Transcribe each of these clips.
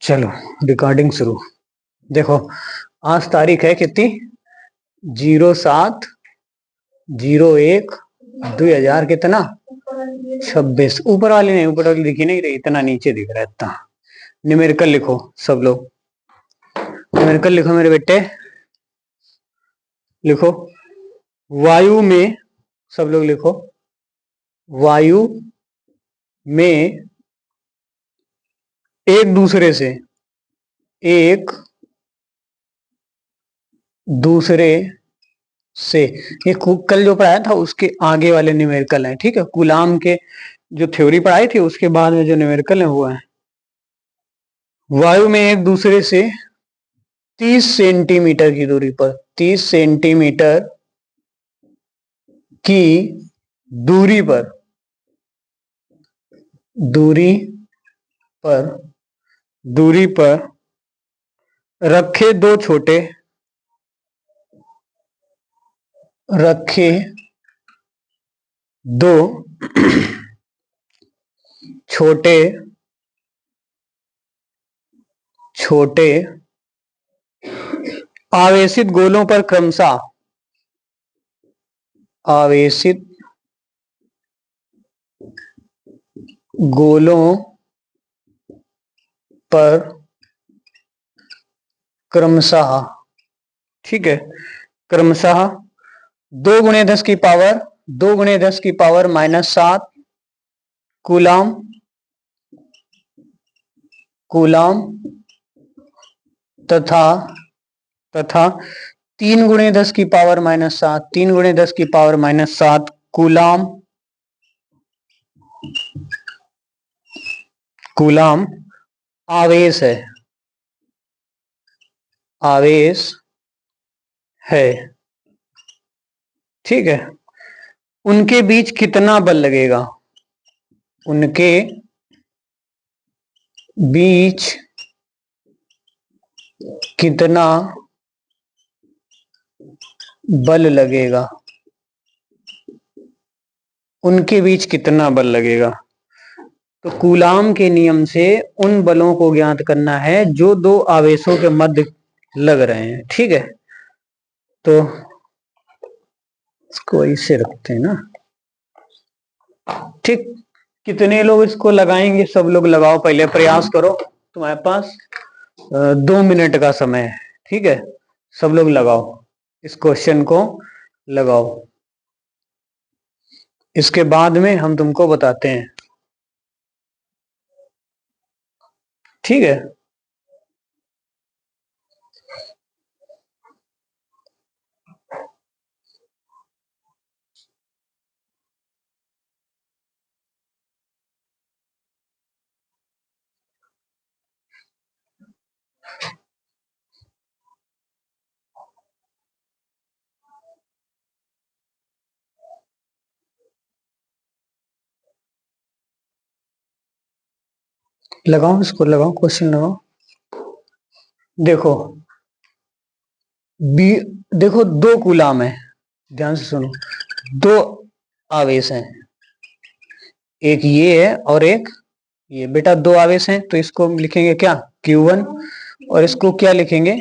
चलो रिकॉर्डिंग शुरू। देखो आज तारीख है कितनी, 07/01 2000 कितना 26। ऊपर वाली नहीं, ऊपर वाली दिखी नहीं रही, इतना नीचे दिख रहा है इतना। न्यूमेरिकल लिखो सब लोग, न्यूमेरिकल लिखो मेरे बेटे, लिखो। वायु में, सब लोग लिखो, वायु में एक दूसरे से ये कल जो पढ़ाया था उसके आगे वाले न्यूमेरिकल हैं, ठीक है। कूलाम के जो थ्योरी पढ़ाई थी उसके बाद में जो न्यूमेरिकल है वो है। वायु में एक दूसरे से 30 सेंटीमीटर की दूरी पर, 30 सेंटीमीटर की दूरी पर रखे दो छोटे आवेशित गोलों पर क्रमशः ठीक है, क्रमशः 2 × 10 की पावर -7 कूलाम तथा 3 × 10 की पावर -7 कूलाम आवेश है, ठीक है। उनके बीच कितना बल लगेगा, उनके बीच कितना बल लगेगा, तो कूलाम के नियम से उन बलों को ज्ञात करना है जो दो आवेशों के मध्य लग रहे हैं, ठीक है। तो इसको ऐसे रखते हैं ना, ठीक। कितने लोग इसको लगाएंगे, सब लोग लगाओ, पहले प्रयास करो। तुम्हारे पास 2 मिनट का समय है, ठीक है। सब लोग लगाओ, इस क्वेश्चन को लगाओ, इसके बाद में हम तुमको बताते हैं, ठीक है। लगाओ, इसको लगाओ, क्वेश्चन लगाओ। देखो देखो 2 कूलाम है, ध्यान से सुनो, 2 आवेश हैं, एक ये है और एक ये। बेटा 2 आवेश हैं तो इसको लिखेंगे क्या, Q1, और इसको क्या लिखेंगे,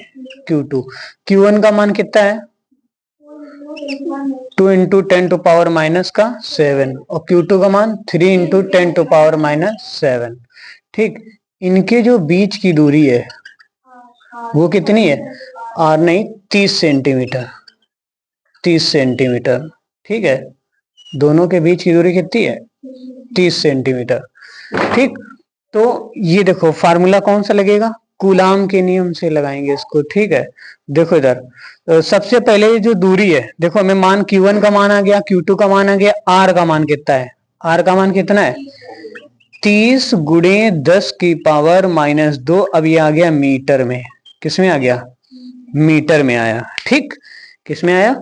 Q2। Q1 का मान कितना है, 2 × 10⁻⁻7, और Q2 का मान 3 × 10⁻⁻7, ठीक। इनके जो बीच की दूरी है वो कितनी है, R नहीं 30 सेंटीमीटर, ठीक है। दोनों के बीच की दूरी कितनी है, 30 सेंटीमीटर, ठीक। तो ये देखो फार्मूला कौन सा लगेगा, कूलाम के नियम से लगाएंगे इसको, ठीक है। देखो इधर तो सबसे पहले जो दूरी है, देखो हमें मान Q1 का मान आ गया, Q2 का मान आ गया, R का मान कितना है, R का मान कितना है 30 × 10⁻²। अब ये आ गया मीटर में, किसमें आ गया, मीटर में आया, ठीक। किसमें आया,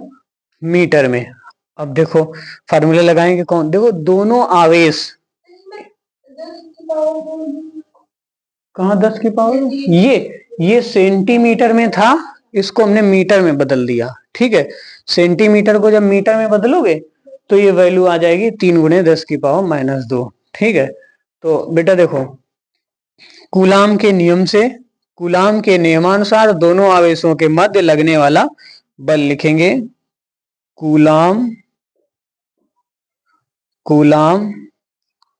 मीटर में। अब देखो फार्मूला लगाएंगे कौन, देखो दोनों आवेश, कहा 10 की पावर, ये सेंटीमीटर में था, इसको हमने मीटर में बदल दिया, ठीक है। सेंटीमीटर को जब मीटर में बदलोगे तो ये वैल्यू आ जाएगी 3 × 10⁻², ठीक है। तो बेटा देखो कूलाम के नियमानुसार दोनों आवेशों के मध्य लगने वाला बल लिखेंगे। कूलाम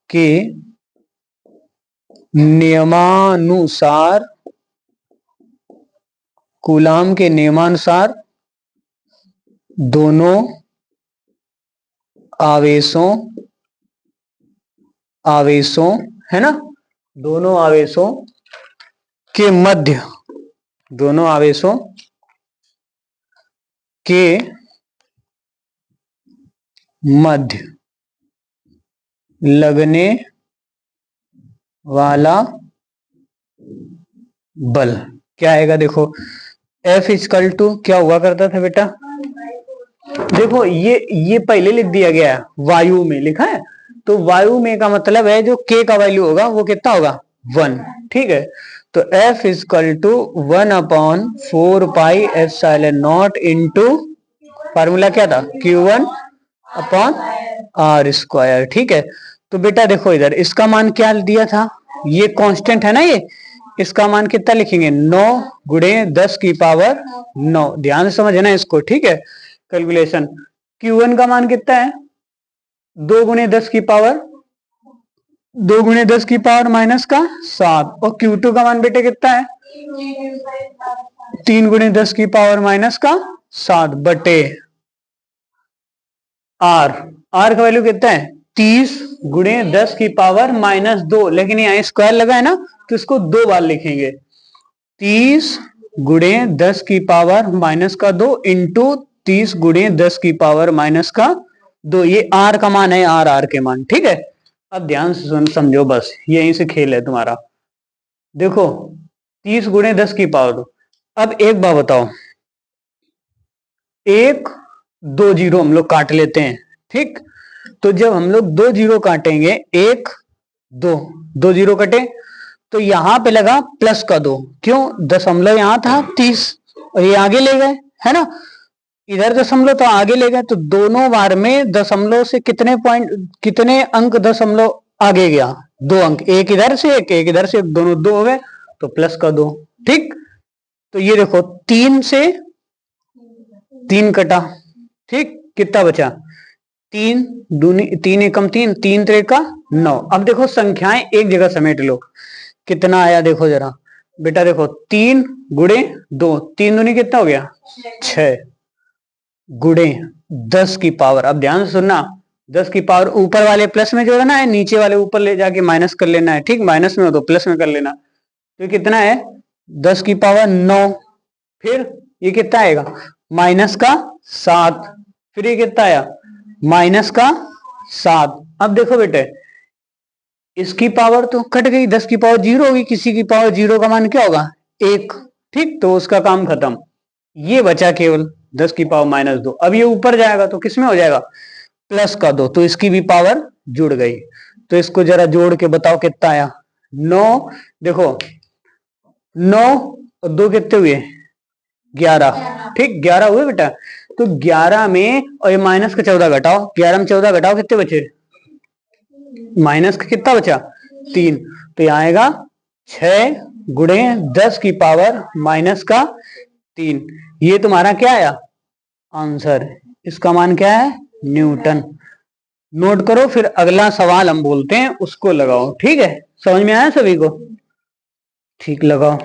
के नियमानुसार दोनों आवेशों है ना, दोनों आवेशों के मध्य लगने वाला बल क्या आएगा? देखो F इक्वल टू क्या हुआ करता था बेटा? देखो ये पहले लिख दिया गया है, वायु में लिखा है, तो वायु में का मतलब है जो K का वैल्यू होगा वो कितना होगा? 1। ठीक है, तो F equal to 1/4πε0 into formula क्या था? Q1/R²। ठीक है, तो बेटा देखो इधर इसका मान क्या दिया था? ये कांस्टेंट है ना, ये इसका मान कितना लिखेंगे? 9 गुणे 10 की पावर 9। ध्यान से समझना इसको, ठीक है। कैलकुलेशन Q1 का मान कितना है? 2 गुणे 10 की पावर माइनस का 7। और Q2 का मान बेटे कितना है? 3 गुणे 10 की पावर माइनस का 7 बटे R। R का वैल्यू कितना है? 30 गुणे 10 की पावर माइनस 2। लेकिन यहाँ स्क्वायर लगा है ना, तो इसको 2 बार लिखेंगे। 30 गुणे 10 की पावर माइनस का 2 इंटू 30 गुणे 10 की पावर माइनस का 2। ये R का मान है, R के मान। ठीक है, अब ध्यान से समझो, बस यहीं से खेल है तुम्हारा। देखो 30 गुणे 10 की पावर 2। अब एक बात बताओ, 1 2 जीरो हम लोग काट लेते हैं। ठीक, तो जब हम लोग 2 जीरो काटेंगे, 1 2 जीरो कटे, तो यहां पे लगा प्लस का 2। क्यों? दशमलव यहां था 30 और ये आगे ले गए, है ना, इधर दशमलव तो आगे ले गए, तो दोनों बार में दशमलव से कितने अंक दशमलव आगे गया? 2 अंक। एक इधर से एक इधर से, दोनों 2 हो गए, तो प्लस का 2। ठीक, तो ये देखो 3 से 3 कटा। ठीक, कितना बचा? 3 दूनी 3 एकम 3, 3 3 का 9। अब देखो संख्याएं एक जगह समेट लो, कितना आया देखो जरा बेटा। देखो 3 गुणे 2, 3 दूनी कितना हो गया? 6 गुणे 10 की पावर। अब ध्यान से सुनना, 10 की पावर ऊपर वाले प्लस में जोड़ना है, नीचे वाले ऊपर ले जाके माइनस कर लेना है। ठीक, माइनस में हो तो प्लस में कर लेना। तो ये कितना है? 10 की पावर 9। फिर ये कितना आएगा? माइनस का 7। फिर ये कितना आया? माइनस का 7। अब देखो बेटे, इसकी पावर तो कट गई, 10 की पावर 0 होगी, किसी की पावर 0 का मान क्या होगा? 1। ठीक, तो उसका काम खत्म। ये बचा केवल 10 की पावर माइनस 2। अब ये ऊपर जाएगा तो किसमें हो जाएगा? प्लस का 2, तो इसकी भी पावर जुड़ गई। तो इसको जरा जोड़ के बताओ कितना आया? 9। देखो 9 और 2 कितने हुए? 11। ठीक, 11 हुए बेटा। तो 11 में और ये माइनस का 14 घटाओ, 11 में 14 घटाओ, कितने बचे? माइनस का कितना बचा? 3। तो यहां आएगा 6 गुणे 10 की पावर माइनस का 3। ये तुम्हारा क्या आया? आंसर। इसका मान क्या है? न्यूटन। नोट करो, फिर अगला सवाल हम बोलते हैं उसको लगाओ। ठीक है, समझ में आया सभी को? ठीक, लगाओ,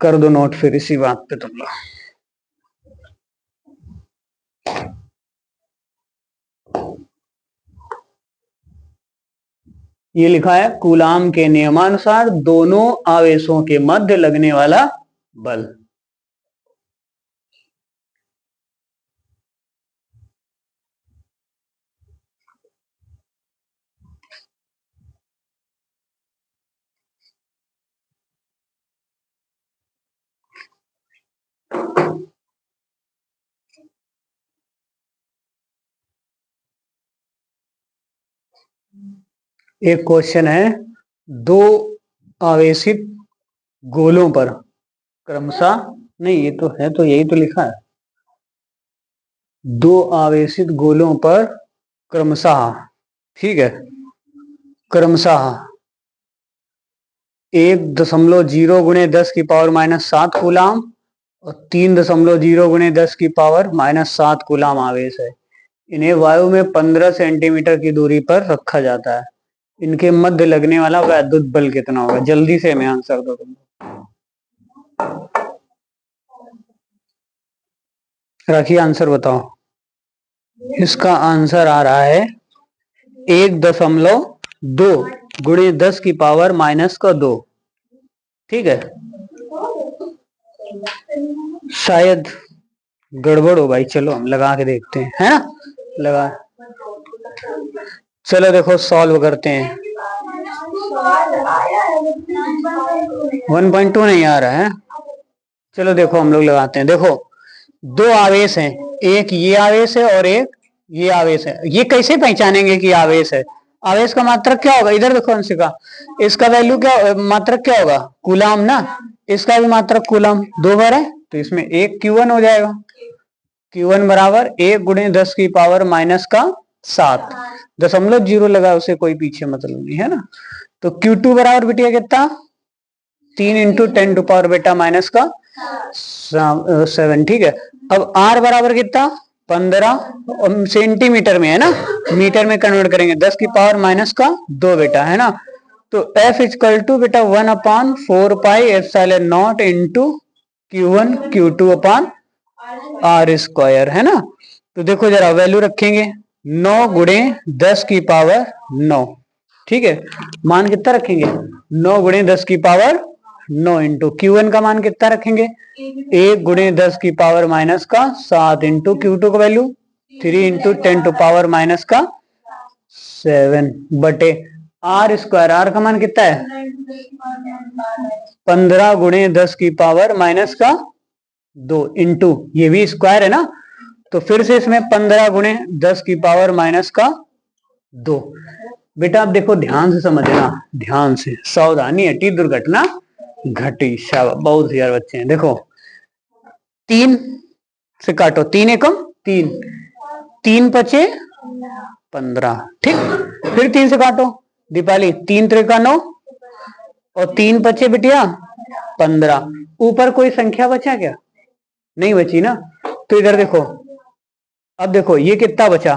कर दो नोट फिर इसी बात पे तुम लोग। ये लिखा है कूलाम के नियमानुसार दोनों आवेशों के मध्य लगने वाला बल। एक क्वेश्चन है, दो आवेशित गोलों पर क्रमशः, नहीं ये तो है, तो यही तो लिखा है, दो आवेशित गोलों पर क्रमशः, ठीक है, क्रमशः 1.0 गुणे 10 की पावर -7 कूलाम और 3.0 गुणे 10 की पावर -7 कूलाम आवेश है। इन्हें वायु में 15 सेंटीमीटर की दूरी पर रखा जाता है। इनके मध्य लगने वाला वैद्युत बल कितना होगा? जल्दी से हमें आंसर दो तुम। राखी आंसर बताओ। इसका आंसर आ रहा है 1.2 गुणे 10 की पावर -2। ठीक है, शायद गड़बड़ हो भाई। चलो हम लगा के देखते हैं, है ना? लगा, चलो देखो सॉल्व करते हैं। 1.2 नहीं आ रहा है। चलो देखो हम लोग लगाते हैं। देखो दो आवेश हैं, एक ये आवेश है और एक ये आवेश है। ये कैसे पहचानेंगे कि आवेश है? आवेश का मात्रक क्या होगा? इधर देखो अंशिका, इसका वैल्यू क्या, मात्रक क्या होगा? कूलाम ना। इसका भी मात्रक कूलाम, 2 बार है तो इसमें 1 Q1 हो जाएगा। Q1 बराबर 1 गुणे 10 की पावर -7। 0.0 लगा, उसे कोई पीछे मतलब नहीं है ना। तो Q2 बराबर बिटिया कितना? 3 इंटू 10 टू पावर बेटा -7। ठीक है, अब R बराबर कितना? 15 सेंटीमीटर में है ना, मीटर में कन्वर्ट करेंगे 10 की पावर -2 बेटा, है ना। तो F इक्वल टू बेटा 1/4 pi epsilon not into Q1 Q2 upon R square, है ना। तो देखो जरा वैल्यू रखेंगे, 9 गुणे 10 की पावर 9। ठीक है, मान कितना रखेंगे? 9 गुणे 10 की पावर 9 इंटू Q1 का मान कितना रखेंगे? 1 गुणे 10 की पावर -7 इंटू Q2 का वैल्यू 3 इंटू 10 टू पावर -7 बटे R स्क्वायर। R का मान कितना है? 15 गुणे 10 की पावर -2 इंटू, ये भी स्क्वायर है ना, तो फिर से इसमें 15 गुणे 10 की पावर -2। बेटा अब देखो ध्यान से समझना, ध्यान से, सावधानी हटी दुर्घटना घटी। शाबाश, बहुत होशियार बच्चे हैं। देखो 3 से काटो, 3 एकम 3, 3 पचे 15। ठीक, फिर 3 से काटो दीपाली, 3 त्रिका 9 और 3 पचे बिटिया 15। ऊपर कोई संख्या बचा क्या? नहीं बची ना। तो इधर देखो, अब देखो ये कितना बचा?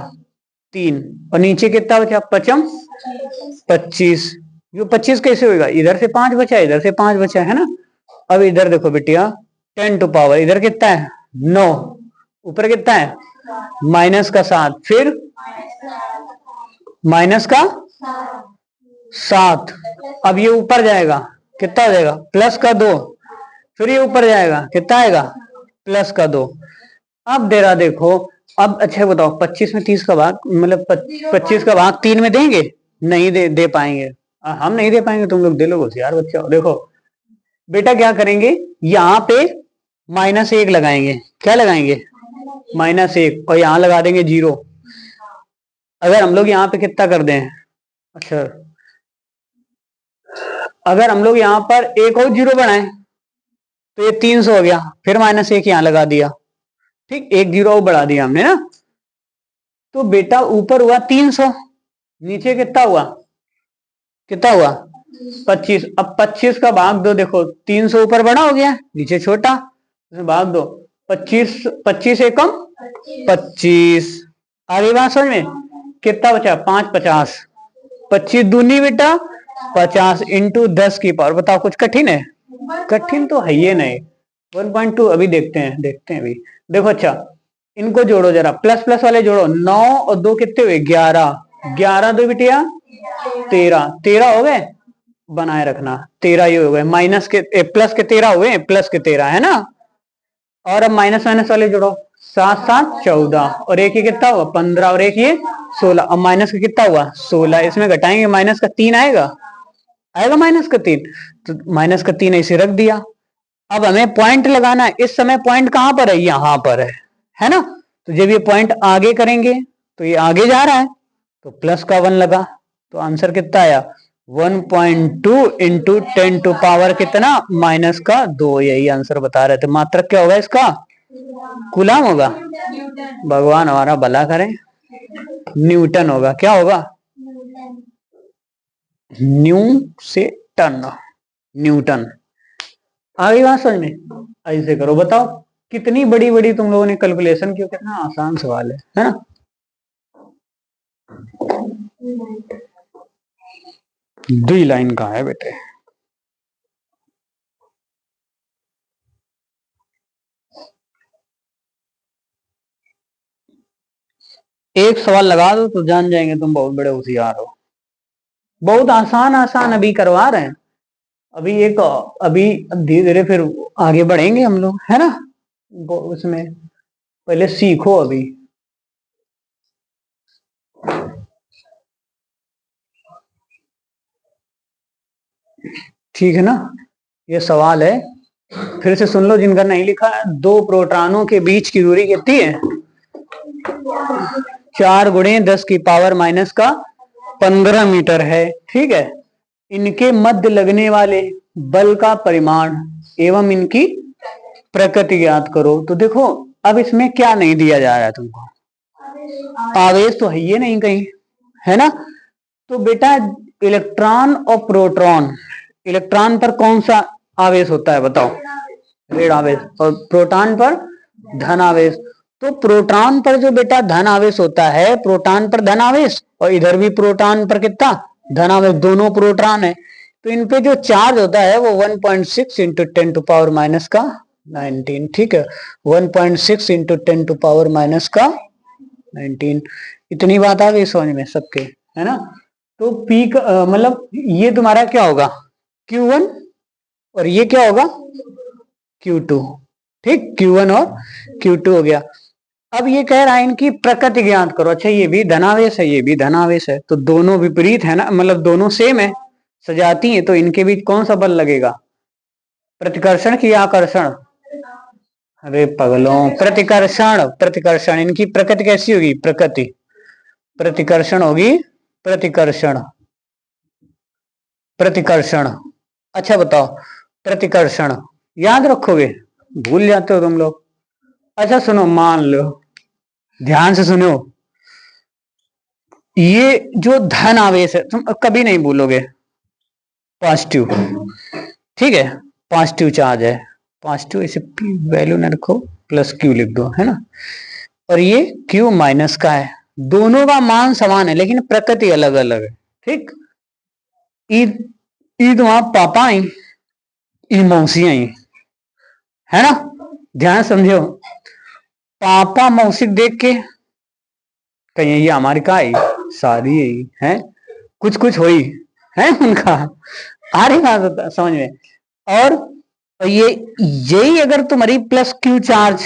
3, और नीचे कितना बचा? 5 25। ये 25 कैसे होगा? इधर से 5 बचा, इधर से 5 बचा, है ना। अब इधर देखो बिटिया 10 टू पावर, इधर कितना है? 9, ऊपर कितना है? -7, फिर -7। अब ये ऊपर जाएगा, कितना हो जाएगा? +2। फिर ये ऊपर जाएगा, कितना आएगा? +2। अब दे रहा देखो, अब अच्छा बताओ 25 में 30 का भाग, मतलब 25 का भाग 3 में देंगे? नहीं दे पाएंगे। हम नहीं दे पाएंगे, तुम लोग दे लो, होशियार बच्चे हो। देखो बेटा क्या करेंगे, यहाँ पे -1 लगाएंगे। क्या लगाएंगे? -1, और यहाँ लगा देंगे 0। अगर हम लोग यहाँ पे कितना कर दें, अच्छा अगर हम लोग यहाँ पर एक और 0 बनाए तो ये 300 हो गया, फिर -1 यहाँ लगा दिया। ठीक, एक 0 और बढ़ा दिया हमने ना। तो बेटा ऊपर हुआ 300, नीचे कितना हुआ? कितना हुआ? 25। अब 25 का भाग दो, देखो 300 ऊपर बड़ा हो गया, नीचे छोटा, भाग दो। 25 25 एकम 25। आगे बात समझ में? कितना बचा? 5 50, 25 दूनी बेटा 50 इंटू 10 की पावर। बताओ कुछ कठिन है? कठिन तो है ये नहीं। 1.2 अभी देखते हैं अभी। देखो अच्छा, इनको जोड़ो जरा, प्लस प्लस वाले जोड़ो। 9 और 2 कितने हुए? 11, 11 2 बिटिया 13, 13 हो गए, बनाए रखना 13 ये हो गए। माइनस के प्लस के 13 हुए, प्लस के 13, है ना। और अब माइनस माइनस वाले जोड़ो, 7 7 14, और एक ये कितना हुआ? 15, और एक ये 16। अब माइनस का कितना हुआ? 16। इसमें घटाएंगे, माइनस का 3 आएगा, आएगा माइनस का 3। तो माइनस का 3 ऐसे रख दिया। अब हमें पॉइंट लगाना है। इस समय पॉइंट कहां पर है? यहां पर है ना। तो जब ये पॉइंट आगे करेंगे तो ये आगे जा रहा है, तो प्लस का 1 लगा, तो आंसर कितना आया? 1.2 इंटू 10 टू पावर कितना? -2। यही आंसर बता रहे थे। मात्रक क्या होगा इसका? कूलाम होगा। भगवान हमारा भला करे, न्यूटन होगा। क्या होगा? न्यू से टन। न्यूटन। आ गई बात समझ में? ऐसे करो, बताओ कितनी बड़ी बड़ी तुम लोगों ने कैलकुलेशन की, कितना आसान सवाल है ना? दुई लाइन का है बेटे। एक सवाल लगा दो तो जान जाएंगे तुम बहुत बड़े होशियार हो। बहुत आसान आसान अभी करवा रहे हैं। अभी धीरे धीरे फिर आगे बढ़ेंगे हम लोग, है ना? उसमें पहले सीखो अभी। ठीक है ना? ये सवाल है, फिर से सुन लो जिनका नहीं लिखा है। दो प्रोटॉनों के बीच की दूरी कितनी है? 4 गुणे 10 की पावर माइनस का 15 मीटर है। ठीक है। इनके मध्य लगने वाले बल का परिमाण एवं इनकी प्रकृति ज्ञात करो। तो देखो अब इसमें क्या नहीं दिया जा रहा है तुमको? आवेश तो है ये नहीं कहीं, है ना? तो बेटा इलेक्ट्रॉन और प्रोटॉन, इलेक्ट्रॉन पर कौन सा आवेश होता है बताओ? ऋण आवेश। और प्रोटॉन पर धन आवेश। तो प्रोटॉन पर जो बेटा धन आवेश होता है, प्रोटॉन पर धन आवेश, और इधर भी प्रोटॉन पर कितना धन आवेश, दोनों प्रोटॉन है। तो इन पे जो चार्ज होता है वो 1.6 इंटू 10 टू पावर माइनस का 19। ठीक है, 1.6 इंटू 10 टू पावर माइनस का 19। इतनी बात आ गई समझ में सबके, है ना? तो पी का मतलब ये तुम्हारा क्या होगा? Q1, और ये क्या होगा? Q2। ठीक, Q1 और Q2 हो गया। अब ये कह रहा है इनकी प्रकृति ज्ञात करो। अच्छा ये भी धनावेश है, ये भी धनावेश है, तो दोनों विपरीत है ना, मतलब दोनों सेम है, सजाती है, तो इनके बीच कौन सा बल लगेगा? प्रतिकर्षण की आकर्षण? अरे पगलों, प्रतिकर्षण। प्रतिकर्षण। इनकी प्रकृति कैसी होगी? प्रकृति प्रतिकर्षण होगी। प्रतिकर्षण, प्रतिकर्षण। अच्छा बताओ, प्रतिकर्षण याद रखोगे? भूल जाते हो तुम लोग। अच्छा सुनो, मान लो, ध्यान से सुनो, ये जो धन आवेश है तुम कभी नहीं भूलोगे, पॉजिटिव। ठीक है, पॉजिटिव चार्ज है, पॉजिटिव, इसे वैल्यू ना रखो, प्लस क्यू लिख दो, है ना? और ये क्यू माइनस का है। दोनों का मान समान है लेकिन प्रकृति अलग अलग है। ठीक, ई तुम्हारा पापा आई, ई मौसी आई, है ना? ध्यान समझो, पापा मौसी देख के कहीं ये हमारी का आई शादी है, कुछ कुछ हुई है उनका। आ रही बात समझ में? और ये यही अगर तुम्हारी प्लस क्यू चार्ज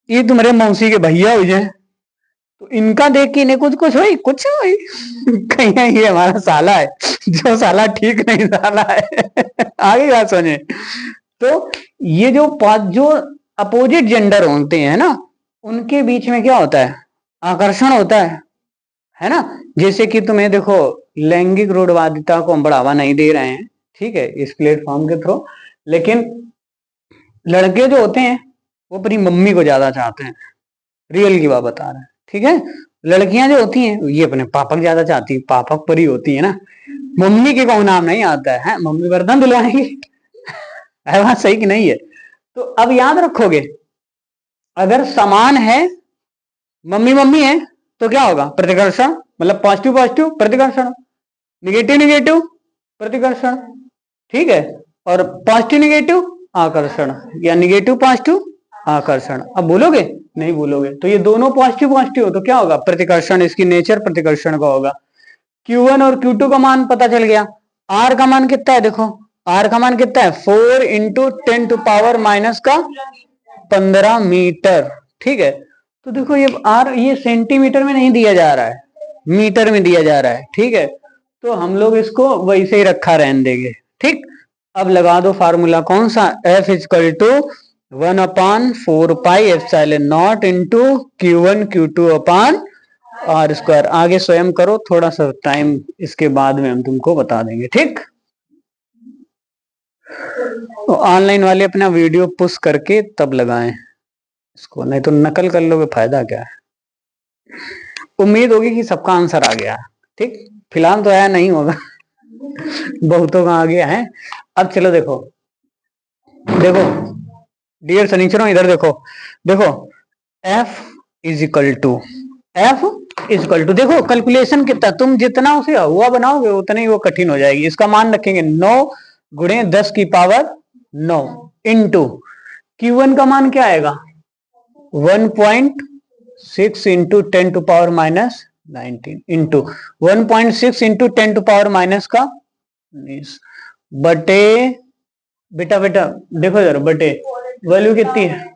ये तुम्हारे मौसी के भैया हो जाए तो इनका देख के इन्हें कुछ कुछ हुई, कुछ हुई। कहीं ये हमारा साला है, जो साला ठीक नहीं साला है। आगे बात समझे? तो ये जो अपोजिट जेंडर होते हैं ना, उनके बीच में क्या होता है? आकर्षण होता है ना? जैसे कि तुम्हें देखो, लैंगिक रूढ़वादिता को हम बढ़ावा नहीं दे रहे हैं, ठीक है, इस प्लेटफॉर्म के थ्रू, लेकिन लड़के जो होते हैं वो अपनी मम्मी को ज्यादा चाहते हैं, रियल की बात बता रहे हैं, ठीक है? लड़कियां जो होती हैं ये अपने पापा को ज्यादा चाहती है, पापा पर ही होती है ना, मम्मी के को नाम नहीं आता है, मम्मी बर्तन धुलवाएंगी। है बात सही कि नहीं है? तो अब याद रखोगे, अगर समान है, मम्मी मम्मी है, तो क्या होगा? प्रतिकर्षण, मतलब पॉजिटिव पॉजिटिव प्रतिकर्षण, निगेटिव निगेटिव प्रतिकर्षण, ठीक है? और पॉजिटिव निगेटिव आकर्षण, या निगेटिव पॉजिटिव आकर्षण। अब बोलोगे? नहीं बोलोगे। तो ये दोनों पॉजिटिव पॉजिटिव हो तो क्या होगा? प्रतिकर्षण, इसकी नेचर प्रतिकर्षण का होगा। Q1 और Q2 का मान पता चल गया। R का मान कितना है? देखो R का मान कितना है? 4 इंटू 10 टू पावर माइनस का 15 मीटर। ठीक है, तो देखो ये R ये सेंटीमीटर में नहीं दिया जा रहा है, मीटर में दिया जा रहा है, ठीक है? तो हम लोग इसको वैसे ही रखा रहने देंगे। ठीक, अब लगा दो फार्मूला, कौन सा? F equal to 1/4πε0 into Q1 Q2 upon R square. आगे स्वयं करो, थोड़ा सा टाइम इसके बाद में हम तुमको बता देंगे, ठीक? तो ऑनलाइन वाले अपना वीडियो पुश करके तब लगाएं इसको, नहीं तो नकल कर लोगे, फायदा क्या है? उम्मीद होगी कि सबका आंसर आ गया, ठीक? फिलहाल तो आया नहीं होगा। बहुतों का आ गया है। अब चलो देखो देखो डियर सनीचरों, इधर देखो देखो F इज इक्वल टू देखो कैलकुलेशन कितना, तुम जितना उसे हुआ बनाओगे उतना ही वो कठिन हो जाएगी। इसका मान रखेंगे 9 गुणे 10 की पावर 9 इंटू Q1 का मान क्या आएगा 1.6 into 10 to power minus 19 into 1.6 into 10 to power minus का 19 बटे बेटा देखो जरा बटे वैल्यू कितनी है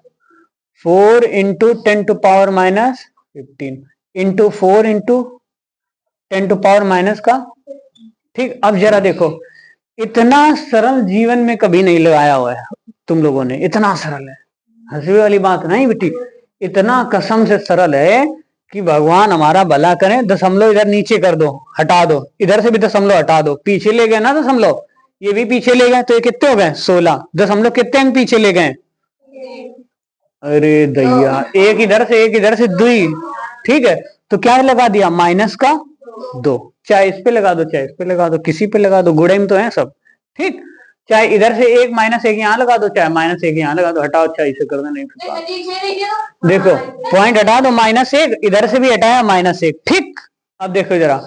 4 into 10 to power minus 15 into 4 into 10 to power minus का। ठीक, अब जरा देखो इतना सरल जीवन में कभी नहीं लगाया हुआ है तुम लोगों ने, इतना सरल है, हंसी वाली बात नहीं बेटी, इतना कसम से सरल है कि भगवान हमारा भला करें। दशमलव इधर नीचे कर दो, हटा दो, इधर से भी दशमलव हटा दो, पीछे ले गए ना दशमलव, ये भी पीछे ले गए तो ये कितने हो गए 16। दशमलव कितने अंक पीछे ले गए, अरे दैया, एक इधर से 2। ठीक है, तो क्या लगा दिया माइनस का 2, चाहे इस पे लगा दो चाहे इस पे लगा दो, किसी पे लगा दो, गुणे में तो है सब। ठीक, चाहे इधर से 1 माइनस 1 यहाँ लगा दो, चाहे माइनस 1 यहाँ लगा दो, हटाओ, चाहे इसे कर दो, नहीं देखो पॉइंट हटा दो -1, इधर से भी हटाया -1। ठीक, अब देखो जरा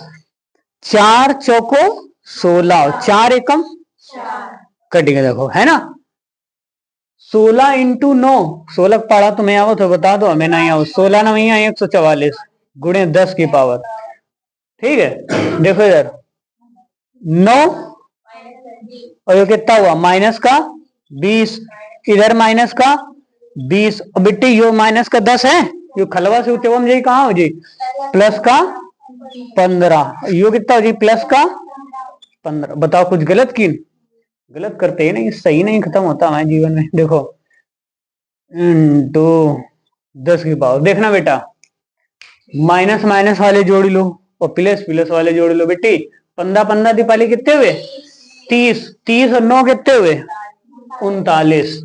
4 चौको 16, 4 एकम कटेगा, देखो है ना 16 इंटू 9, 16 पढ़ा तुम्हें आओ तो बता दो, हमें नहीं आओ, 16 ना वही 144 गुणे 10 की पावर। ठीक है, देखो इधर 9 और ये कितना हुआ माइनस का 20, इधर माइनस का 20, और बेटी यो माइनस का 10 है, यो खलवा से उठे जी कहाँ हो जी प्लस का 15, यो कितना हो जी प्लस का 15। बताओ कुछ गलत की, गलत करते ही नहीं, सही नहीं खत्म होता हमारे जीवन में। देखो इंटू 10 की पावर, देखना बेटा माइनस माइनस वाले जोड़ लो और प्लस प्लस वाले जोड़ लो बेटी, 15 15 दीपाली कितने हुए 30, 30 और 9 कितने हुए 39,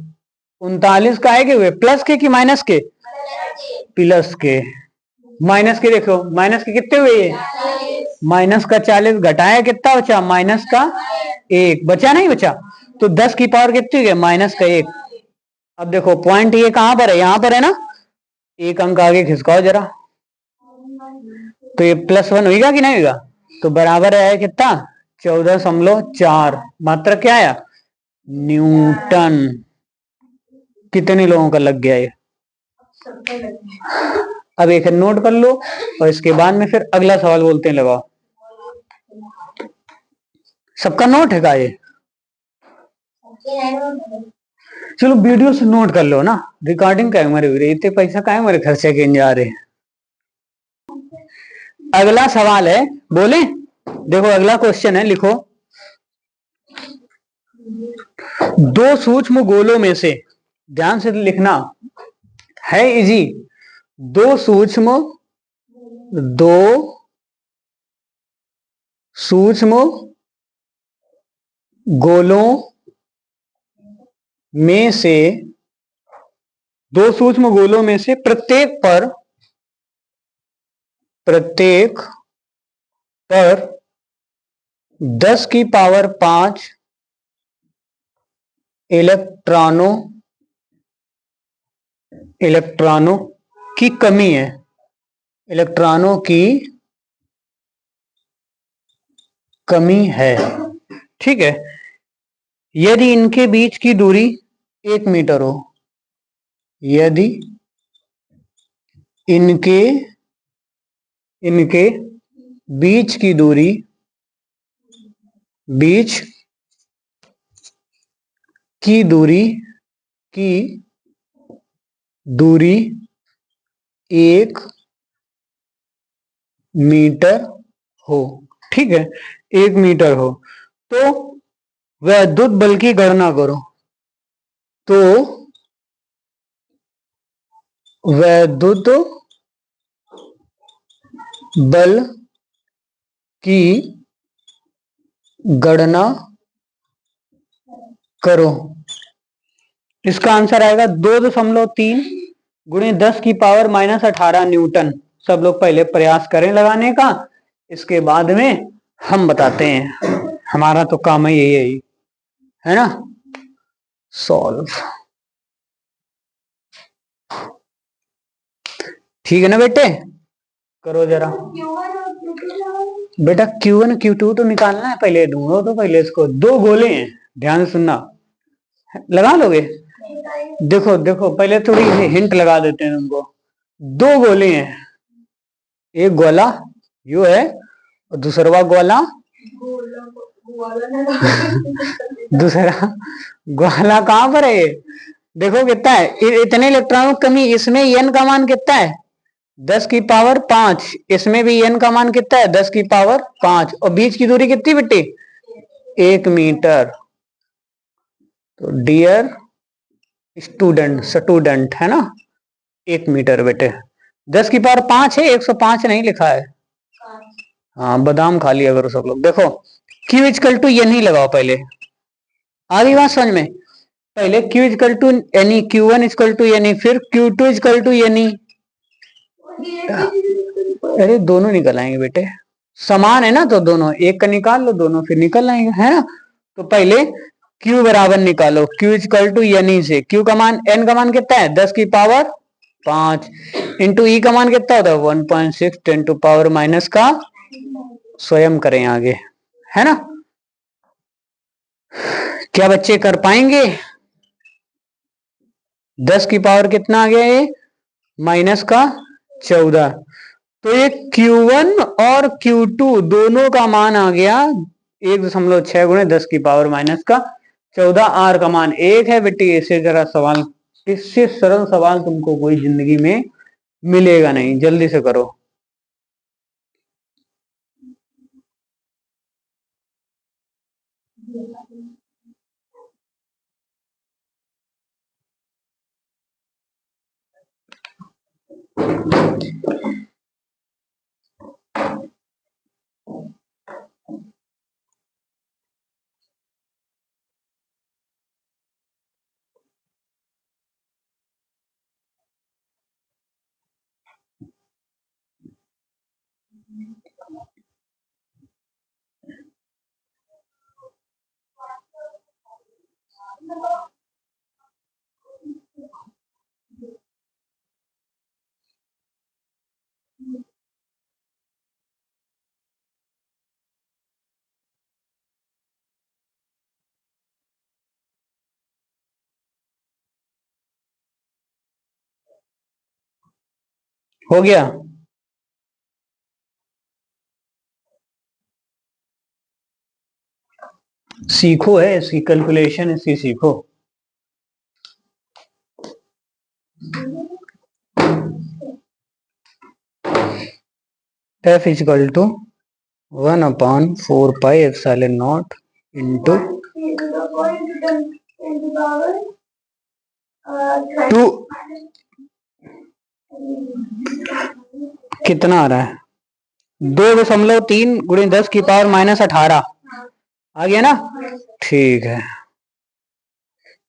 39 का है कि हुए प्लस के कि माइनस के, प्लस के, माइनस के देखो माइनस के कितने हुए ये माइनस का 40, घटाया कितना बचा माइनस का 1, बचा नहीं बचा, तो 10 की पावर कितनी है माइनस का 1। अब देखो पॉइंट ये कहां पर है, यहां पर है ना, एक अंक आगे खिसकाओ जरा, तो ये +1 होगा कि नहीं होगा, तो बराबर है कितना 14.4, मात्रा क्या आया न्यूटन। कितने लोगों का लग गया ये, अब एक नोट कर लो और इसके बाद में फिर अगला सवाल बोलते हैं, लगाओ। सबका नोट है का ये, चलो वीडियो से नोट कर लो ना, रिकॉर्डिंग का हमारे इतने पैसा का है हमारे खर्चे के जा रहे हैं। अगला सवाल है, बोले देखो अगला क्वेश्चन है, लिखो 2 सूक्ष्म गोलों में से, ध्यान से लिखना है इजी, 2 सूक्ष्म गोलों में से, 2 सूक्ष्म गोलों में से प्रत्येक पर 10 की पावर 5 इलेक्ट्रॉनों की कमी है, इलेक्ट्रॉनों की कमी है। ठीक है, यदि इनके बीच की दूरी 1 मीटर हो, यदि इनके बीच की दूरी 1 मीटर हो, ठीक है 1 मीटर हो, तो विद्युत बल की गणना करो, तो विद्युत बल की गणना करो। इसका आंसर आएगा 2.3 गुणे 10 की पावर -18 न्यूटन। सब लोग पहले प्रयास करें लगाने का, इसके बाद में हम बताते हैं। हमारा तो काम है यही है ना। सॉल्व, ठीक है ना बेटे, करो जरा। बेटा Q1 Q2 तो निकालना है, पहले ढूंढो तो पहले इसको। दो गोले हैं, ध्यान से सुनना, लगा लोगे। देखो देखो पहले थोड़ी हिंट लगा देते हैं तुमको। दो गोले हैं, एक गोला यू है और दूसरा गोला दूसरा गोला कहां पर है। देखो कितना है, इतने इलेक्ट्रॉनों की कमी। इसमें n का मान कितना है, 10 की पावर 5। इसमें भी n का मान कितना है, 10 की पावर 5। और बीच की दूरी कितनी बेटी, 1 मीटर। तो डियर स्टूडेंट है ना, 1 मीटर बेटे। 10 की पावर 5 है, 105 नहीं लिखा है। हाँ बादाम खा लिया करो सब लोग। देखो Q इक्वल टू एन ही लगाओ पहले, आ गई बात समझ में। पहले Q equal to n e, Q1 equal to n e, फिर Q2 इक्वल टू एनी। अरे दोनों निकल आएंगे बेटे, समान है ना, तो दोनों एक का निकाल लो, दोनों फिर निकल आएंगे, है ना। तो पहले Q बराबर निकालो, Q इक्वल टू एनी से। Q का मान, n का मान कितना है, 10 की पावर 5 इंटू ई का मान कितना होता है 1.6 10 टू पावर माइनस का, स्वयं करें आगे, है ना। क्या बच्चे कर पाएंगे। 10 की पावर कितना आ गया ये, माइनस का 14। तो ये Q1 और Q2 दोनों का मान आ गया 1.6 गुणे 10 की पावर माइनस का 14। आर का मान 1 है बेटी। इससे जरा सवाल, इससे सरल सवाल तुमको कोई जिंदगी में मिलेगा नहीं, जल्दी से करो। हो गया, सीखो है इसकी कैलकुलेशन, इसकी सीखो। F इक्वल टू 1/4πε0 इंटू 2, कितना आ रहा है 2.3 गुणे 10 की पावर माइनस 18 आ गया ना। ठीक है,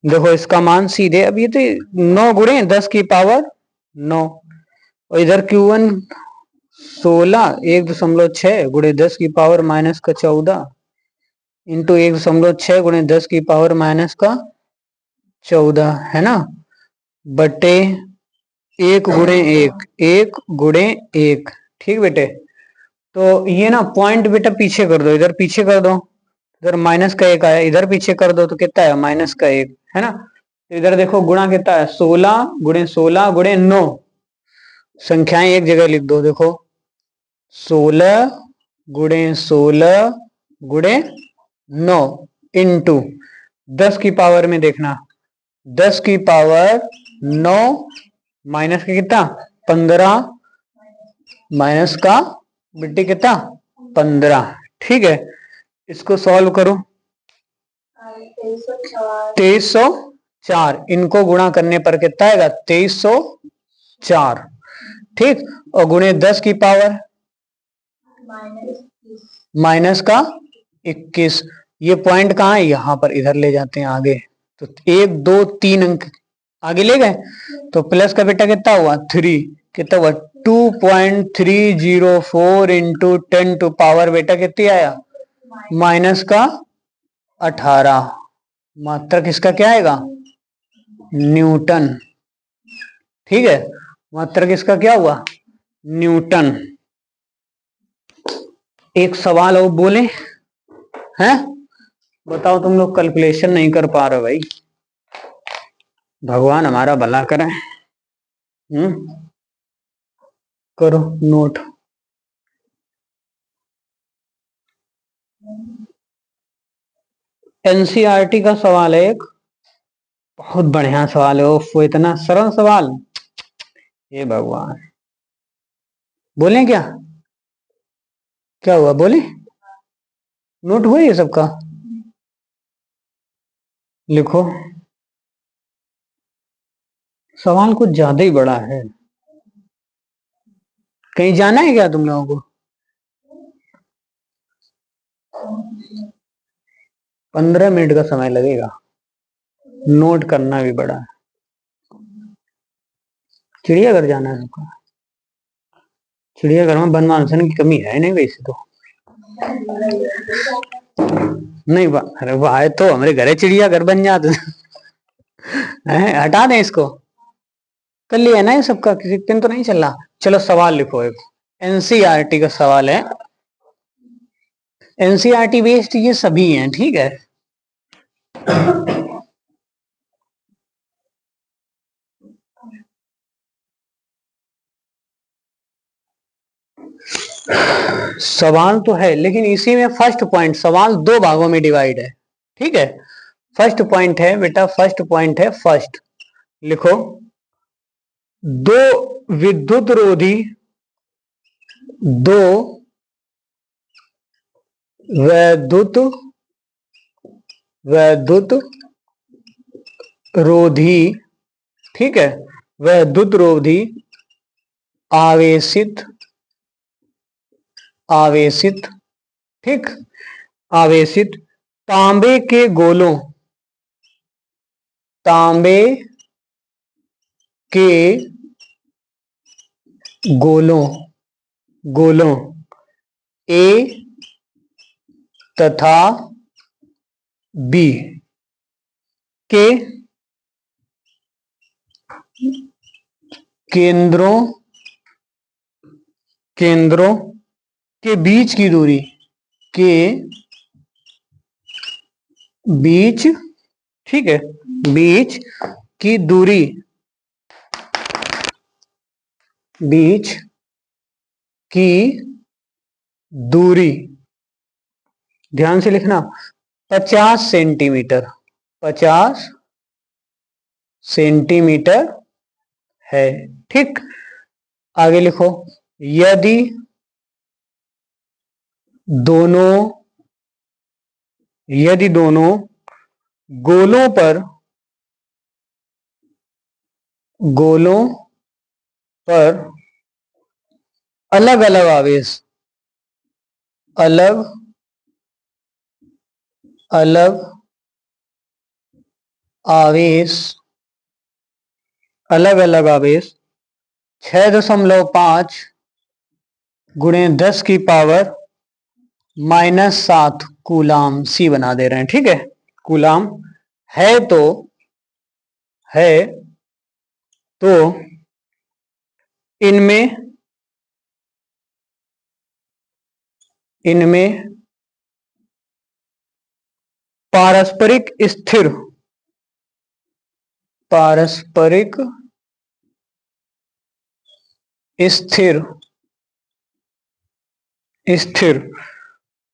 देखो इसका मान सीधे, अब ये तो 9 गुणे 10 की पावर 9, और इधर Q1 16 1.6 गुणे 10 की पावर माइनस का 14 इंटू 1.6 गुणे 10 की पावर माइनस का 14, है ना, बटे 1 गुणे 1, 1 गुणे 1। ठीक बेटे, तो ये ना पॉइंट बेटा पीछे कर दो, इधर पीछे कर दो, इधर माइनस का 1 आया, इधर पीछे कर दो तो कितना है माइनस का 1, है ना। तो इधर देखो गुणा कितना है 16 गुणे 16 गुणे 9, संख्याएं एक जगह लिख दो। देखो 16 गुणे 16 गुणे 9 इंटू 10 की पावर में देखना, 10 की पावर 9 माइनस का कितना 15 माइनस का बेटे कितना 15। ठीक है, इसको सॉल्व करो। 2304, इनको गुणा करने पर कितना आएगा 2304। ठीक, और गुणे 10 की पावर माइनस का 21। ये पॉइंट कहाँ है, यहां पर, इधर ले जाते हैं आगे। तो 1 2 3 अंक आगे ले गए, तो प्लस का बेटा कितना हुआ 3, कितना हुआ 2.304 इंटू 10 टू पावर बेटा कितनी आया माइनस का 18, मात्रक इसका क्या आएगा? न्यूटन। ठीक है, मात्रक इसका क्या हुआ? न्यूटन। एक सवाल और बोले हैं? बताओ, तुम लोग कैलकुलेशन नहीं कर पा रहे भाई, भगवान हमारा भला करे। करो नोट। एनसीईआरटी का सवाल है एक, बहुत बढ़िया सवाल है। वो इतना सरल सवाल, हे भगवान। बोले क्या? क्या हुआ बोले? नोट हुआ ये सबका? लिखो। सवाल कुछ ज्यादा ही बड़ा है। कहीं जाना है क्या तुम लोगों को? 15 मिनट का समय लगेगा, नोट करना भी बड़ा है। चिड़ियाघर जाना है सबका? चिड़ियाघर में वन मानसन की कमी है नहीं वैसे तो। नहीं अरे वाह, तो हमारे घरे चिड़ियाघर बन जाते। हटा दें इसको। कर लिया ना ये सबका, किसी दिन तो नहीं चल रहा। चलो सवाल लिखो एक, एनसीईआरटी का सवाल है। एनसीईआरटी बेस्ड ये सभी हैं, ठीक है। सवाल तो है, लेकिन इसी में फर्स्ट पॉइंट, सवाल दो भागों में डिवाइड है, ठीक है। फर्स्ट पॉइंट है बेटा, फर्स्ट पॉइंट है फर्स्ट, लिखो। दो विद्युत रोधी, दो वैद्युत वैद्युत रोधी, ठीक है, वैद्युत रोधी आवेशित आवेशित ठीक, आवेशित तांबे के गोलों, तांबे के गोलों गोलों ए तथा बी के केंद्रों केंद्रों के बीच की दूरी, के बीच, ठीक है, बीच की दूरी, बीच की दूरी, ध्यान से लिखना, 50 सेंटीमीटर, 50 सेंटीमीटर है, ठीक। आगे लिखो, यदि दोनों यदि दोनों गोलों पर गोलों पर अलग अलग आवेश, अलग अलग आवेश, अलग अलग आवेश 6.5 गुणे 10 की पावर -7 कूलाम, सी बना दे रहे हैं, ठीक है। कूलाम है तो है तो इनमें इनमें पारस्परिक स्थिर पारस्परिक स्थिर स्थिर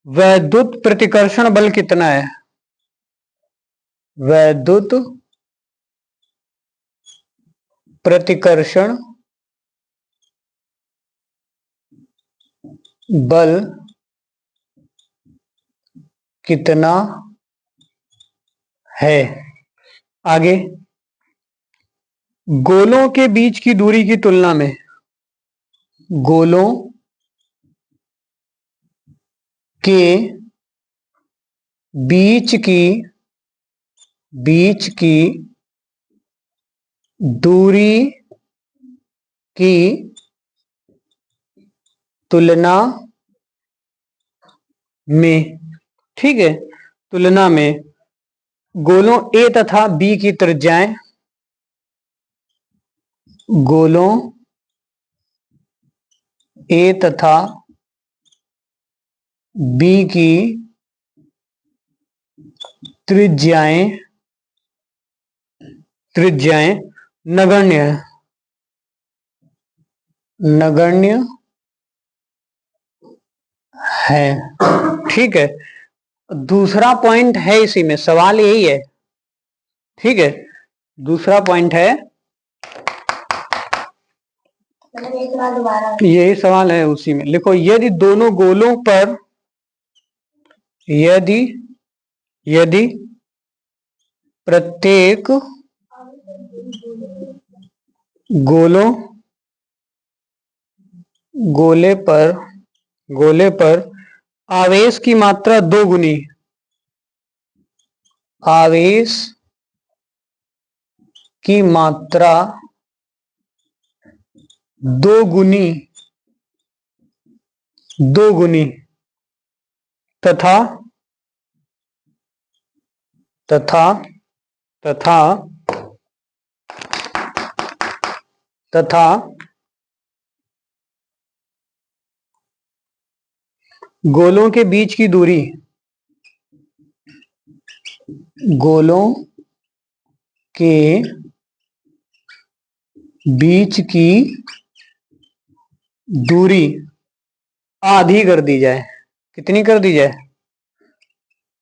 वैद्युत प्रतिकर्षण बल कितना है? वैद्युत प्रतिकर्षण बल कितना है? आगे, गोलों के बीच की दूरी की तुलना में, गोलों के बीच की दूरी की तुलना में ठीक है, तुलना में गोलों ए तथा बी की त्रिज्याएं, गोलों ए तथा बी की त्रिज्याएं त्रिज्याएं नगण्य है, नगण्य है। ठीक है, दूसरा पॉइंट है इसी में, सवाल यही है। ठीक है, दूसरा पॉइंट है, यही सवाल है उसी में। लिखो, यदि दोनों गोलों पर, यदि यदि प्रत्येक गोले पर आवेश की मात्रा दो गुनी, आवेश की मात्रा दो गुनी तथा तथा तथा तथा गोलों के बीच की दूरी, गोलों के बीच की दूरी आधी कर दी जाए। कितनी कर दी जाए?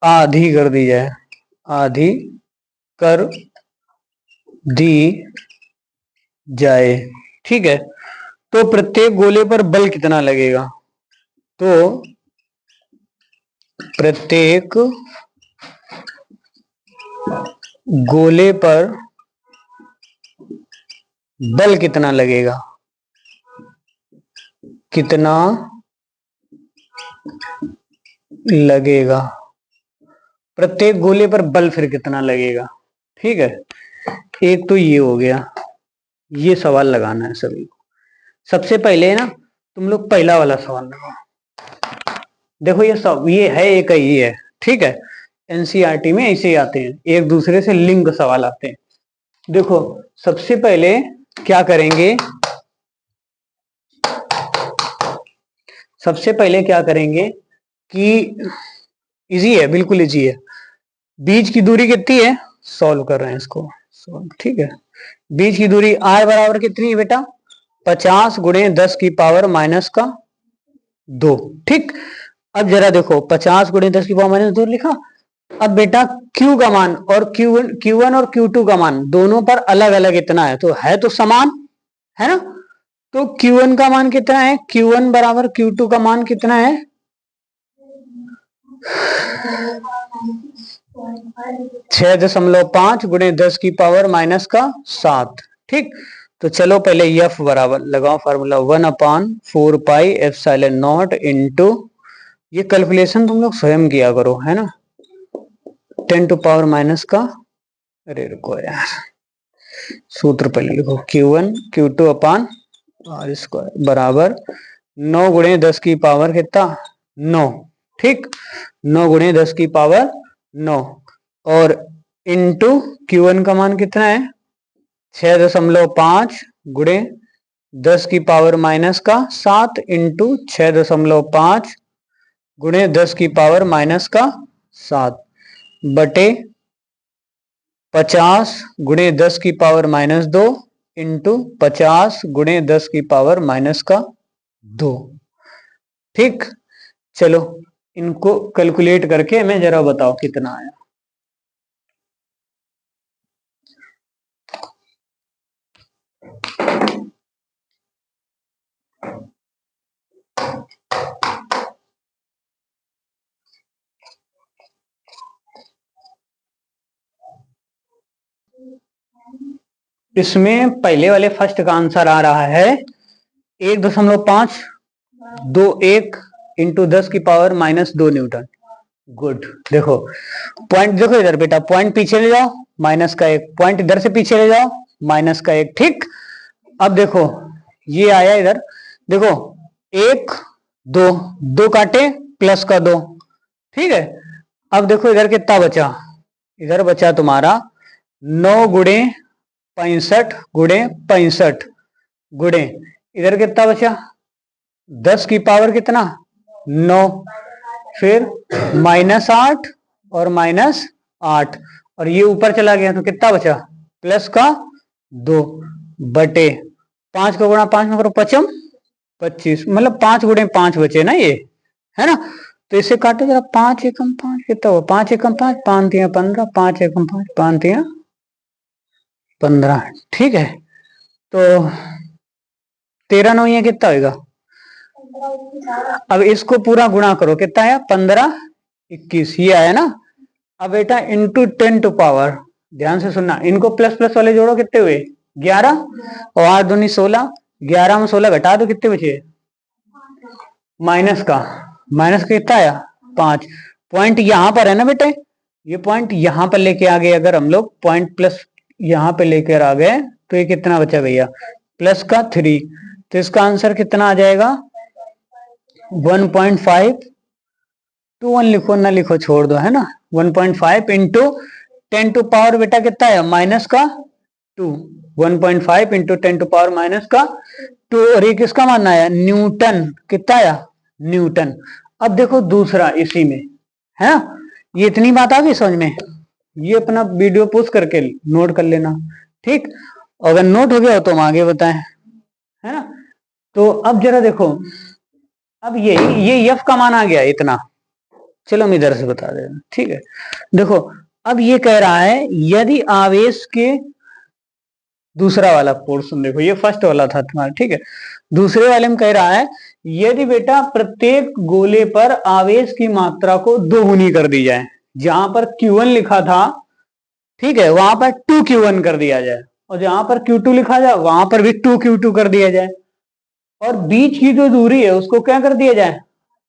आधी कर दी जाए, आधी कर दी जाए। ठीक है, तो प्रत्येक गोले पर बल कितना लगेगा? तो प्रत्येक गोले पर बल कितना लगेगा? कितना लगेगा प्रत्येक गोले पर बल, फिर कितना लगेगा? ठीक है, एक तो ये हो गया, ये सवाल लगाना है सभी को। सबसे पहले ना तुम लोग पहला वाला सवाल लगाओ। देखो ये सब ये है, एक ही है। ठीक है, एनसीईआरटी में ऐसे ही आते हैं, एक दूसरे से लिंक सवाल आते हैं। देखो सबसे पहले क्या करेंगे, सबसे पहले क्या करेंगे कि इजी है, बिल्कुल इजी है। बीच की दूरी कितनी है? सॉल्व कर रहे हैं इसको, सॉल्व। ठीक है, बीच की दूरी r बराबर कितनी है बेटा? 50 गुणे 10 की पावर माइनस का 2। ठीक, अब जरा देखो 50 गुणे 10 की पावर माइनस 2 लिखा। अब बेटा Q का मान और Q1 और Q2 का मान दोनों पर अलग अलग इतना है, तो है तो समान है ना। तो Q1 का मान कितना है? Q1 बराबर Q2 का मान कितना है? 6.5 गुणे 10 की पावर माइनस का 7। ठीक, तो चलो पहले F बराबर लगाओ formula 1/4 pi epsilon not into, ये कैलकुलेशन तुम लोग स्वयं किया करो, है ना। 10 टू पावर माइनस का, अरे रुको यार, सूत्र पहले लिखो, Q1 Q2 upon R square बराबर 9 गुणे 10 की पावर कितना? 9। ठीक, 9 गुणे 10 की पावर 9 और इंटू Q1 का मान कितना है? 6.5 गुणे 10 की पावर माइनस का 7 इंटू 6.5 गुणे 10 की पावर माइनस का 7 बटे 50 गुणे 10 की पावर माइनस 2 इंटू 50 गुणे 10 की पावर माइनस का 2। ठीक, चलो इनको कैलकुलेट करके हमें जरा बताओ कितना आया। इसमें पहले वाले फर्स्ट का आंसर आ रहा है 1.521 इंटू 10 की पावर माइनस 2 न्यूटन। गुड, देखो पॉइंट देखो इधर बेटा, पॉइंट पीछे ले जाओ माइनस का 1, पॉइंट इधर से पीछे ले जाओ माइनस का 1। ठीक, अब देखो ये आया इधर, देखो 1 2 2 काटे प्लस का 2। ठीक है, अब देखो इधर कितना बचा, इधर बचा तुम्हारा 9 गुणे 65 गुणे 65 गुणे इधर कितना बचा 10 की पावर कितना 9, फिर -8 और -8 और ये ऊपर चला गया तो कितना बचा प्लस का 2 बटे 5 का गुणा 5 में करो 5 25, मतलब 5 गुणे 5 बचे ना ये, है ना। तो इसे काटो जरा, 5 एकम 5 कितना हुआ, 5 एकम 5 5 तिया 15, 5 एकम 5 5 तिया 15, ठीक है। तो 13 9 ये कितना होगा, अब इसको पूरा गुणा करो कितना आया 15 21 ये आया ना। अब बेटा इंटू 10 टू पावर, ध्यान से सुनना, इनको प्लस प्लस वाले जोड़ो कितने हुए 11 और 8 दूनी 16, 11 में 16 घटा दो कितने बचे माइनस का कितना आया 5। पॉइंट यहां पर है ना बेटे, ये पॉइंट यहां पर लेके आ गए, अगर हम लोग पॉइंट प्लस यहां पर लेकर आ गए तो ये कितना बचा भैया प्लस का 3, तो इसका आंसर कितना आ जाएगा 1.5 टू 1 लिखो ना लिखो छोड़ दो, है ना। 1.5 इंटू 10 टू पावर बेटा कितना है माइनस का 2, 1.5 इंटू 10 टू पावर माइनस का 2, और ये किसका मानना है न्यूटन, कितना आया न्यूटन। अब देखो दूसरा इसी में, है ना, ये इतनी बात आ गई समझ में, ये अपना वीडियो पोस्ट करके नोट कर लेना, ठीक। अगर नोट हो गया हो तो हम आगे बताएं, है ना। तो अब जरा देखो, अब ये एफ का मान आ गया इतना, चलो हम इधर से बता दे, ठीक है। देखो अब ये कह रहा है यदि आवेश के, दूसरा वाला पोर्शन देखो, ये फर्स्ट वाला था तुम्हारा, ठीक है। दूसरे वाले में कह रहा है यदि बेटा प्रत्येक गोले पर आवेश की मात्रा को 2 गुनी कर दी जाए, जहां पर Q1 लिखा था, ठीक है, वहां पर 2Q1 कर दिया जाए, और जहां पर Q2 लिखा जाए वहां पर भी 2Q2 कर दिया जाए, और बीच की जो दूरी है उसको क्या कर दिया जाए,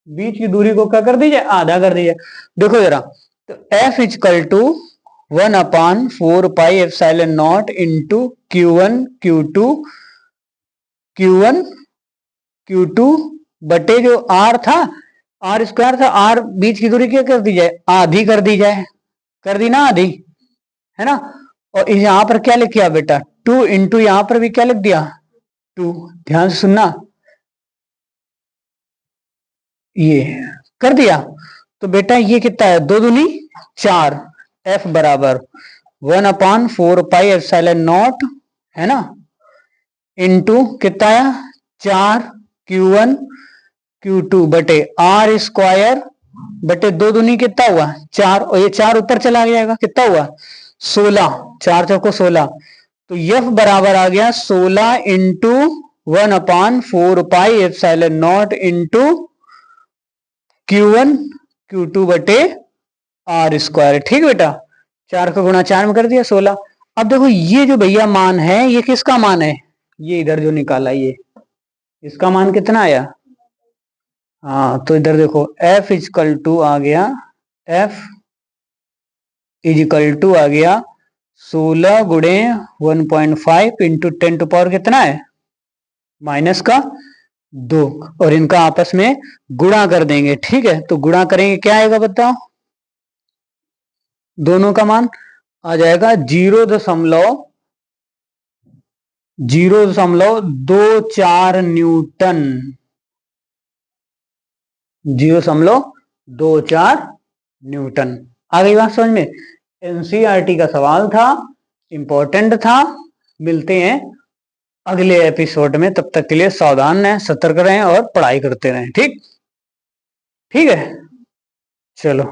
बीच की दूरी को क्या कर दीजिए आधा कर दीजिए। देखो जरा, तो F equal to 1/4πε0 into Q1 Q2 बटे जो R था, R स्क्वायर था, R बीच की दूरी क्या कर दी जाए आधी कर दी जाए, कर दी ना आधी, है ना। और यहां पर क्या लिख किया बेटा 2 इंटू यहां पर भी क्या लिख दिया 2, ध्यान से सुनना, ये कर दिया। तो बेटा ये कितना है 2 दूनी 4, F बराबर 1/4πε0, है ना, इंटू कितना आया 4 Q1 Q2 बटे R स्क्वायर बटे 2 दूनी कितना हुआ 4, और ये 4 ऊपर चला जाएगा कितना हुआ 16, 4 चौको 16, तो F बराबर आ गया 16 इंटू 1/4πε0 इंटू Q1 Q2 बटे R स्क्वायर, ठीक बेटा, 4 का गुणा 4 में कर दिया 16। अब देखो ये जो भैया मान है ये किसका मान है, ये इधर जो निकाला ये इसका मान कितना आया, हाँ तो इधर देखो F इक्वल टू आ गया, F इक्वल टू आ गया 16 गुणे 1.5 इंटू 10 टू पावर कितना है माइनस का 2, और इनका आपस में गुणा कर देंगे, ठीक है। तो गुणा करेंगे क्या आएगा बताओ, दोनों का मान आ जाएगा 0.24 न्यूटन, 0.24 न्यूटन। आ गई बात समझ में, एनसीईआरटी का सवाल था, इंपॉर्टेंट था। मिलते हैं अगले एपिसोड में, तब तक के लिए सावधान रहें, सतर्क रहें और पढ़ाई करते रहें, ठीक है, चलो।